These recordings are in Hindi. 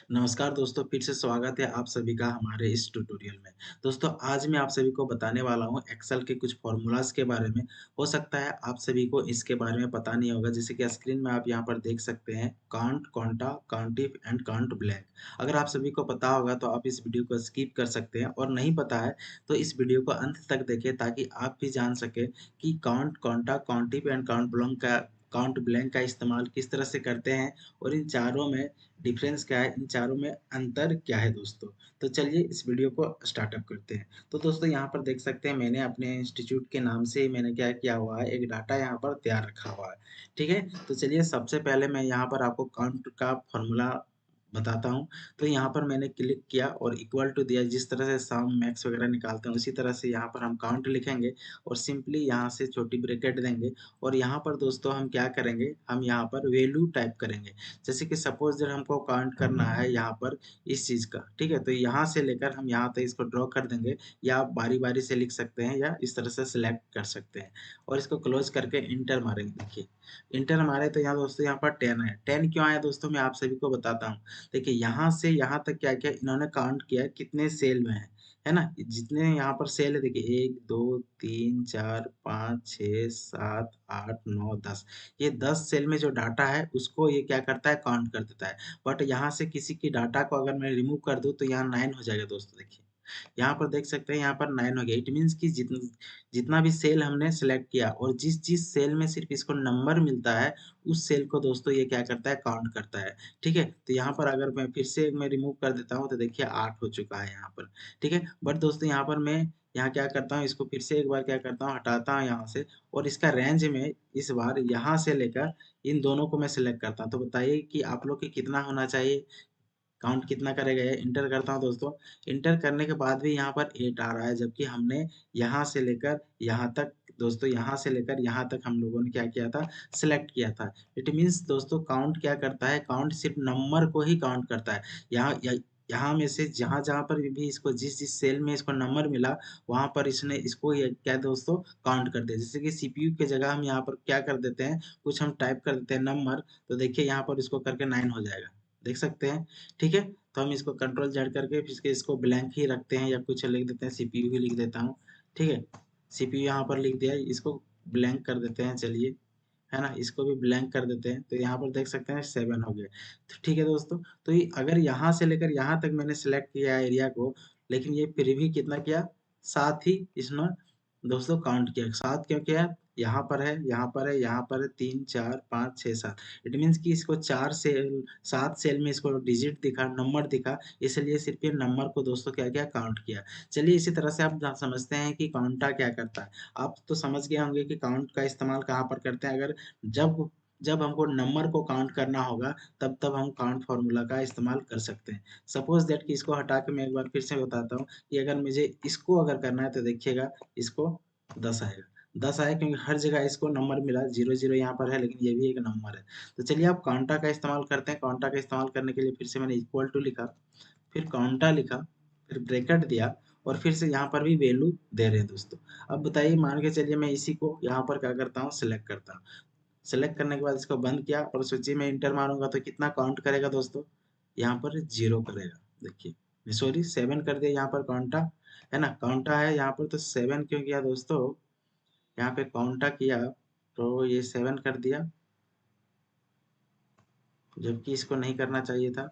नमस्कार दोस्तों, फिर से स्वागत है आप सभी का हमारे इस ट्यूटोरियल में। दोस्तों, आज मैं आप सभी को बताने वाला हूँ एक्सेल के कुछ फ़ॉर्मूलाज़ के बारे में। हो सकता है आप सभी को इसके बारे में पता नहीं होगा, जैसे कि स्क्रीन में आप यहाँ पर देख सकते हैं काउंट, काउंटा, काउंटिफ एंड काउंट ब्लैंक। अगर आप सभी को पता होगा तो आप इस वीडियो को स्किप कर सकते हैं और नहीं पता है तो इस वीडियो को अंत तक देखें ताकि आप भी जान सकें कि काउंट, काउंटा, काउंटिफ एंड काउंट ब्लैंक का इस्तेमाल किस तरह से करते हैं और इन चारों में डिफरेंस क्या है, इन चारों में अंतर क्या है दोस्तों। तो चलिए इस वीडियो को स्टार्टअप करते हैं। तो दोस्तों यहाँ पर देख सकते हैं मैंने अपने इंस्टीट्यूट के नाम से मैंने क्या किया हुआ है, एक डाटा यहाँ पर तैयार रखा हुआ है। ठीक है? तो चलिए सबसे पहले मैं यहाँ पर आपको काउंट का फॉर्मूला बताता हूँ। तो यहाँ पर मैंने क्लिक किया और इक्वल टू दिया, जिस तरह से सम, मैक्स वगैरह निकालते हैं उसी तरह से यहाँ पर हम काउंट लिखेंगे और सिंपली यहाँ से छोटी ब्रैकेट देंगे और यहाँ पर दोस्तों हम क्या करेंगे, हम यहाँ पर वैल्यू टाइप करेंगे। जैसे कि सपोज़ दैट हमको काउंट करना है यहाँ पर इस चीज़ का, ठीक है? तो यहाँ से लेकर हम यहाँ तक इसको ड्रॉ कर देंगे या आप बारी-बारी से लिख सकते हैं या इस तरह से सिलेक्ट कर सकते हैं और इसको क्लोज़ करके एंटर मारेंगे। देखिए, एंटर मारे तो यहाँ दोस्तों यहाँ पर 10 है। 10 क्यों आया दोस्तों, मैं आप सभी को बताता हूँ। देखिए, यहाँ से यहाँ तक क्या-क्या इन्होंने काउंट किया है, कितने सेल में है ना? जितने यहाँ पर सेल है देखिए 1, 2, 3, 4, 5, 6, 7, 8, 9, 10। ये 10 सेल में जो डाटा है उसको ये क्या करता है, काउंट कर देता है। बट यहाँ से किसी की डाटा को अगर मैं रिमूव कर दूँ तो यहाँ 9 हो जाएगा दोस्तों देखिए। यहाँ पर देख सकते हैं यहाँ पर 9 हो गया। इट मीन्स कि जितना भी सेल हमने सेलेक्ट किया और जिस सेल में सिर्फ़ इसको नंबर मिलता है, उस सेल को दोस्तों ये क्या करता है, काउंट करता है। ठीक है? तो यहाँ पर अगर मैं फिर से मैं रिमूव कर देता हूँ तो देखिए 8 हो चुका है यहाँ पर। ठीक है? बट दोस्तों यहाँ पर मैं यहाँ क्या करता हूँ, इसको फिर से एक बार क्या करता हूँ, हटाता हूँ यहाँ से और इसका रेंज में इस बार यहाँ से लेकर इन दोनों को मैं सिलेक्ट करता हूँ। तो बताइए कि आप लोग के कितना होना चाहिए? काउंट कितना करेगा ये? एंटर करता हूँ दोस्तों। एंटर करने के बाद भी यहाँ पर 8 आ रहा है, जबकि हमने यहाँ से लेकर यहाँ तक दोस्तों यहाँ से लेकर यहाँ तक हम लोगों ने क्या किया था? सिलेक्ट किया था। इट मीन्स दोस्तों काउंट क्या करता है? काउंट सिर्फ़ नंबर को ही काउंट करता है। यहाँ में से जहाँ-जहाँ पर भी इसको जिस-जिस सेल में इसको नंबर मिला, वहाँ पर इसने इसको ये क्या दोस्तों, काउंट कर दिया। जैसे कि सीपीयू की जगह हम यहाँ पर क्या कर देते हैं, कुछ हम टाइप कर देते हैं नंबर, तो देखिए यहाँ पर इसको करके 9 हो जाएगा। देख सकते हैं? ठीक है? तो हम इसको कंट्रोल ज़ेड करके फिर इसके इसको ब्लैंक ही रखते हैं या कुछ लिख देते हैं, सीपीयू ही लिख देता हूँ। ठीक है? सीपीयू यहाँ पर लिख दिया, इसको ब्लैंक कर देते हैं चलिए, है ना? इसको भी ब्लैंक कर देते हैं, तो यहाँ पर देख सकते हैं 7 हो गए। तो ठीक है दोस्तों, तो ये अगर यहाँ से लेकर यहाँ तक मैंने सेलेक्ट किया है एरिया को, लेकिन ये फिर भी कितना किया? 7 ही इसने दोस्तों काउंट किया। 7 क्यों किया? यहाँ पर है, यहाँ पर है, यहाँ पर है, 3, 4, 5, 6, 7। इट मीन्स कि इसको 4 सेल 7 सेल में इसको डिजिट दिखा, नंबर दिखा, इसलिए सिर्फ़ ये नंबर को दोस्तों क्या किया? काउंट किया। चलिए इसी तरह से आप समझते हैं कि काउंटा क्या करता है। आप तो समझ गए होंगे कि काउंट का इस्तेमाल कहाँ पर करते हैं। अगर जब जब हमको नंबर को काउंट करना होगा, तब हम काउंट फ़ॉर्मूला का इस्तेमाल कर सकते हैं। सपोज़ दैट कि इसको हटा के मैं एक बार फिर से बताता हूँ कि अगर मुझे इसको अगर करना है तो देखिएगा इसको 10 आएगा। 10 आया क्योंकि हर जगह इसको नंबर मिला, 0-0 यहाँ पर है लेकिन ये भी एक नंबर है। तो चलिए अब काउंटा का इस्तेमाल करते हैं। काउंटा का इस्तेमाल करने के लिए फिर से मैंने इक्वल टू लिखा, फिर काउंटा लिखा, फिर ब्रैकेट दिया और फिर से यहाँ पर भी वैल्यू दे रहे हैं दोस्तों। अब बताइए, मान के चलिए मैं इसी को यहाँ पर क्या करता हूँ, सेलेक्ट करता हूँ। सेलेक्ट करने के बाद इसको बंद किया और सोचिए मैं एंटर मारूँगा तो कितना काउंट करेगा दोस्तों? यहाँ पर 0 करेगा। देखिए, सॉरी 7 कर दिया यहाँ पर काउंटा, है ना? काउंटा है यहाँ पर तो 7 क्यों किया दोस्तों? यहाँ पे काउंटा किया तो ये 7 कर दिया, जबकि इसको नहीं करना चाहिए था।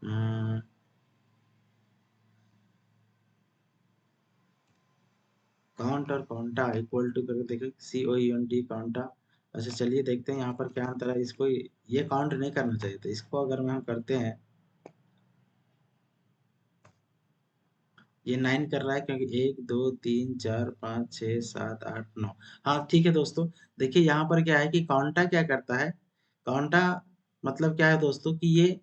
उम, काउंट और काउंटा इक्वल टू करके देखिए, COUNT काउंटा। अच्छा चलिए देखते हैं यहाँ पर क्या अंतर है। इसको ये काउंट नहीं करना चाहिए था। इसको अगर हम करते हैं, ये 9 कर रहा है क्योंकि 1, 2, 3, 4, 5, 6, 7, 8, 9। हाँ, ठीक है दोस्तों। देखिए यहाँ पर क्या है कि काउंटा क्या करता है, काउंटा मतलब क्या है दोस्तों कि ये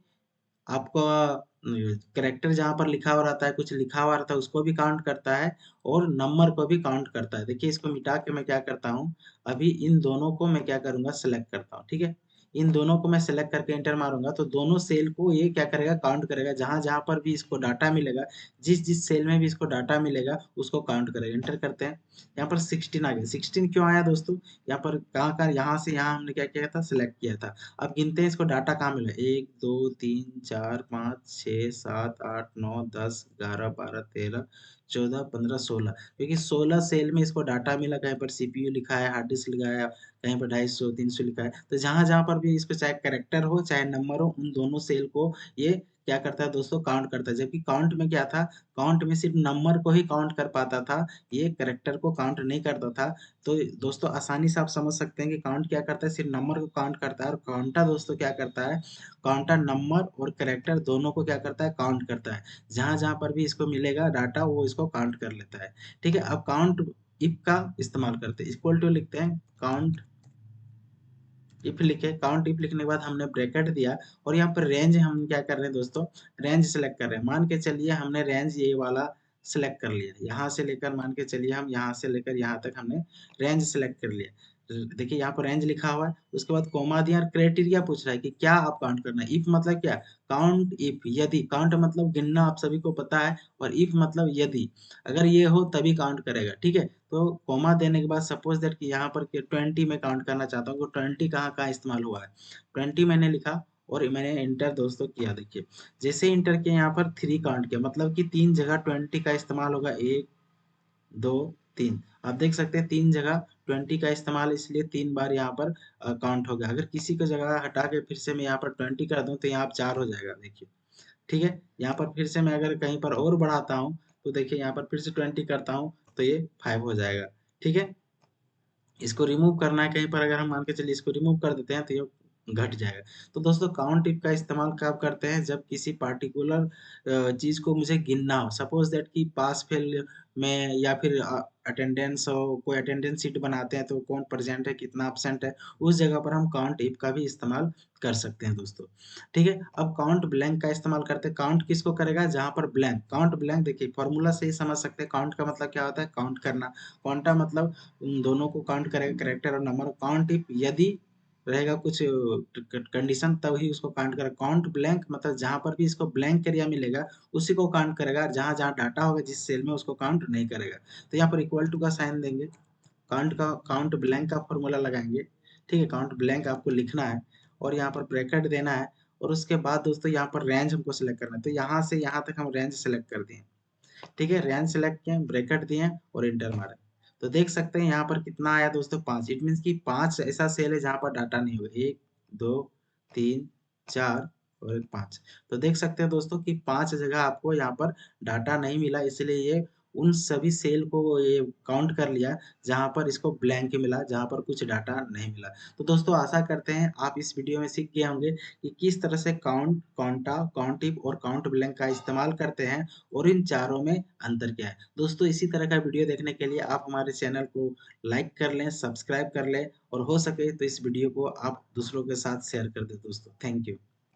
आपका कैरेक्टर जहाँ पर लिखा हुआ रहता है, कुछ लिखा हुआ रहता है, उसको भी काउंट करता है और नंबर को भी काउंट करता है। देखिए इसको मिटा के मैं क्या करता हूँ, अभी इन दोनों को मैं क्या करूँगा, सेलेक्ट करता हूँ, ठीक है? इन दोनों को मैं सेलेक्ट करके एंटर मारूँगा तो दोनों सेल को ये क्या करेगा काउंट करेगा, जहाँ-जहाँ पर भी इसको डाटा मिलेगा, जिस-जिस सेल में भी इसको डाटा मिलेगा उसको काउंट करेगा। एंटर करते हैं, यहाँ पर 16 आ गया, 16 क्यों आया दोस्तों? यहाँ पर कहाँ-कहाँ यहाँ से यहाँ हमने क्या किया था सेलेक्ट किया था। अब गिनते हैं इसको डाटा कहाँ मिला 1, 2, 3, 4, 5, 6, 7, 8, 9, 10, 11, 12, 13, 14, 15, 16 क्योंकि 16 सेल में इसको डाटा मिला, कहीं पर सीपीयू लिखा है, हार्ड डिस्क लिखा है, कहीं पर 250 300 लिखा है। तो जहाँ-जहाँ पर भी इसको चाहे कैरेक्टर हो, चाहे नंबर हो, उन दोनों सेल को ये क्या करता है दोस्तों काउंट करता है। जबकि काउंट में क्या था, काउंट में सिर्फ़ नंबर को ही काउंट कर पाता था, ये कैरेक्टर को काउंट नहीं करता था। तो दोस्तों आसानी से आप समझ सकते हैं कि काउंट क्या करता है, सिर्फ़ नंबर को काउंट करता है और काउंटर दोस्तों क्या करता है, काउंटर नंबर और कैरेक्टर दोनों को क्या करता है, काउंट करता है। जहाँ-जहाँ पर भी इसको मिलेगा डाटा वो इसको काउंट कर लेता है। ठीक है? अब काउंट इफ का इस्तेमाल करते हैं। इक्वल टू लिखते हैं काउंट इफ लिखे, काउंट इफ लिखने के बाद हमने ब्रैकेट दिया और यहाँ पर रेंज हम क्या कर रहे हैं दोस्तों, रेंज सेलेक्ट कर रहे हैं। मान के चलिए हमने रेंज ये वाला सेलेक्ट कर लिया। यहाँ से लेकर मान के चलिए हम यहाँ से लेकर यहाँ तक हमने रेंज सेलेक्ट कर लिया। देखिए यहाँ पर रेंज लिखा हुआ है, उसके बाद कोमा दिया और क्राइटेरिया पूछ रहा है कि क्या आप काउंट करना है। इफ मतलब क्या? काउंट इफ यदि, काउंट मतलब गिनना आप सभी को पता है और इफ मतलब यदि, अगर ये हो तभी काउंट करेगा, ठीक है? तो कॉमा देने के बाद सपोज दैट कि यहाँ पर के 20 मैं काउंट करना चाहता हूँ, तो 20 कहाँ-कहाँ इस्तेमाल हुआ है। 20 मैंने लिखा और मैंने एंटर दोस्तों किया देखिए। जैसे ही एंटर किया यहाँ पर 3 काउंट किया मतलब कि 3 जगह 20 का इस्तेमाल होगा 1, 2, 3। आप देख सकते हैं 3 जगह 20 का इस्तेमाल इसलिए 3 बार यहाँ पर काउंट हो गया। अगर किसी को जगह हटा के फिर से मैं यहाँ पर 20 कर दूँ तो यहाँ पर 4 हो जाएगा देखिए। ठीक है? यहाँ पर फिर से मैं अगर कहीं पर और बढ़ाता हूँ, तो देखिए यहाँ पर फिर से 20 करता हूँ, तो ये 5 हो जाएगा। ठीक है? इसको रिमूव करना है कहीं पर अगर हम मान के चलिए इसको रिमूव कर देते हैं तो ये घट जाएगा। तो दोस्तों काउंट टिप का इस्तेमाल कब करते हैं जब किसी पार्टिकुलर चीज़ को मुझे गिनना हो। सपोज़ दैट कि पास फेल में या फिर अटेंडेंस हो, कोई अटेंडेंस शीट बनाते हैं तो कौन प्रेज़ेंट है, कितना एब्सेंट है, उस जगह पर हम काउंट टिप का भी इस्तेमाल कर सकते हैं दोस्तों। ठीक है? अब काउंट ब्लैंक का इस्तेमाल करते हैं। काउंट किसको करेगा? जहाँ पर ब्लैंक काउंट ब्लैंक देखिए फ़ॉर्मूला से ही समझ सकते हैं काउंट का मतलब क्या होता है? काउंट करना। क्वांटा मतलब उन दोनों को काउंट करेगा कैरेक्टर और नंबर। काउंट इफ यदि रहेगा कुछ कंडीशन तब ही उसको काउंट करेगा। काउंट ब्लैंक मतलब जहाँ पर भी इसको ब्लैंक एरिया मिलेगा उसी को काउंट करेगा और जहाँ-जहाँ डाटा होगा जिस सेल में उसको काउंट नहीं करेगा। तो यहाँ पर इक्वल टू का साइन देंगे। काउंट ब्लैंक का फॉर्मूला लगाएँगे। ठीक है? काउंट ब्लैंक आपको लिखना है और यहाँ पर ब्रैकेट देना है और उसके बाद दोस्तों यहाँ पर रेंज हमको सेलेक्ट करना है। तो यहाँ से यहाँ तक हम रेंज सेलेक्ट कर दिए। ठीक है? रेंज सेलेक्ट किए, ब्रैकेट दिए और एंटर मारे। तो देख सकते हैं यहाँ पर कितना आया दोस्तों 5 इट मीन्स कि 5 ऐसा सेल है जहाँ पर डाटा नहीं होगा। 1, 2, 3, 4 और 5। तो देख सकते हैं दोस्तों कि 5 जगह आपको यहाँ पर डाटा नहीं मिला इसलिए ये उन सभी सेल को ये काउंट कर लिया जहाँ पर इसको ब्लैंक मिला, जहाँ पर कुछ डाटा नहीं मिला। तो दोस्तों आशा करते हैं आप इस वीडियो में सीख गए होंगे कि किस तरह से काउंट, काउंटा, काउंटिव और काउंट ब्लैंक का इस्तेमाल करते हैं और इन चारों में अंतर क्या है। दोस्तों इसी तरह का वीडियो देखने के लिए आप हमारे चैनल को लाइक कर लें, सब्सक्राइब कर लें और हो सके तो इस वीडियो को आप दूसरों के साथ शेयर कर दें दोस्तों। Thank you.